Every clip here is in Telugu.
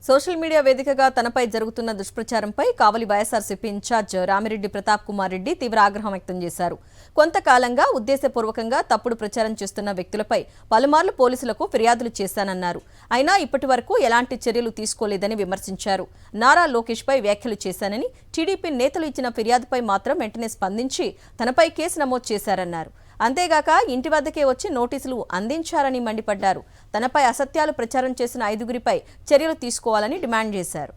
సోషల్ మీడియా వేదికగా తనపై జరుగుతున్న దుష్ప్రచారంపై కావలి వైఎస్ఆర్సీపీ ఇన్ఛార్జ్ రామిరెడ్డి ప్రతాప్ కుమార్ రెడ్డి తీవ్ర ఆగ్రహం వ్యక్తం చేశారు. కొంతకాలంగా ఉద్దేశపూర్వకంగా తప్పుడు ప్రచారం చేస్తున్న వ్యక్తులపై పలుమార్లు పోలీసులకు ఫిర్యాదులు చేశానన్నారు. అయినా ఇప్పటి వరకు ఎలాంటి చర్యలు తీసుకోలేదని విమర్శించారు. నారా లోకేష్ పై వ్యాఖ్యలు చేశానని, టీడీపీ నేతలు ఇచ్చిన ఫిర్యాదుపై మాత్రం వెంటనే స్పందించి తనపై కేసు నమోదు చేశారన్నారు. అంతేగాక ఇంటి వద్దకే వచ్చి నోటీసులు అందించారని మండిపడ్డారు. తనపై అసత్యాలు ప్రచారం చేసిన 5గురిపై చర్యలు తీసుకోవాలని డిమాండ్ చేశారు.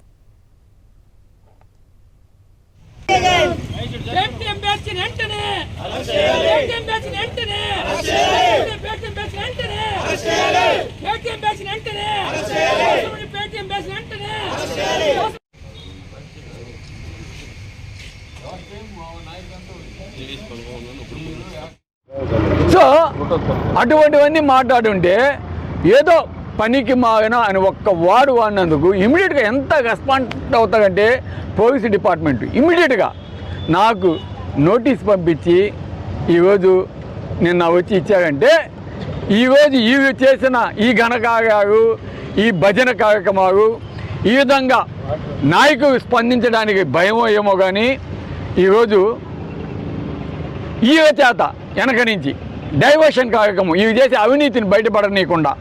సో అటువంటివన్నీ మాట్లాడుంటే ఏదో పనికి మాగిన అని ఒక్క వాడు వాడినందుకు ఇమీడియట్గా ఎంత రెస్పాండ్ అవుతాడంటే పోలీసు డిపార్ట్మెంట్ ఇమీడియట్గా నాకు నోటీస్ పంపించి ఈరోజు నిన్న వచ్చి ఇచ్చారంటే ఈరోజు ఈ చేసిన ఈ ఘనకార్యాలు ఈ భజన కార్యక్రమాలు ఈ విధంగా నాయకులు స్పందించడానికి భయమో ఏమో కానీ ఈరోజు ఈ చేత వెనక నుంచి డైవర్షన్ కార్యక్రమం ఇవి చేసి అవినీతిని బయటపడనీయకుండా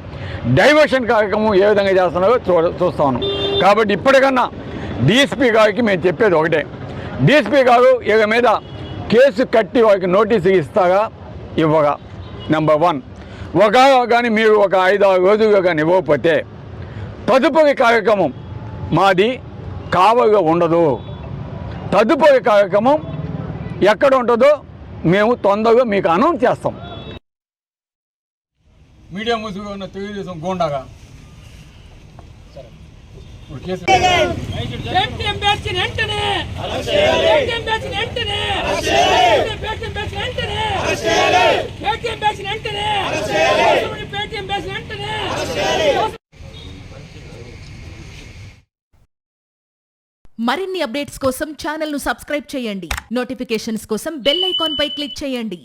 డైవర్షన్ కార్యక్రమం ఏ విధంగా చేస్తున్నారో చూస్తాను. కాబట్టి ఇప్పటికన్నా డీఎస్పీ గారికి మేము చెప్పేది ఒకటే, డీఎస్పీ గారు ఇక మీద కేసు కట్టి వారికి నోటీసు ఇస్తాగా ఇవ్వగా నెంబర్ 1 ఒక కానీ మీరు ఒక 5-6 రోజులుగా కానీ ఇవ్వకపోతే తదుపరి కార్యక్రమం మాది కావలిగా ఉండదు. తదుపరి కార్యక్రమం ఎక్కడ ఉంటుందో మేము తొందరగా మీకు అనౌన్స్ చేస్తాం. మీడియా ముసుగుగా ఉన్న తెలుగుదేశం గోండాగా మరిన్ని అప్డేట్స్ కోసం ఛానల్ ను సబ్స్క్రైబ్ చేయండి. నోటిఫికేషన్స్ కోసం బెల్ ఐకాన్ పై క్లిక్ చేయండి.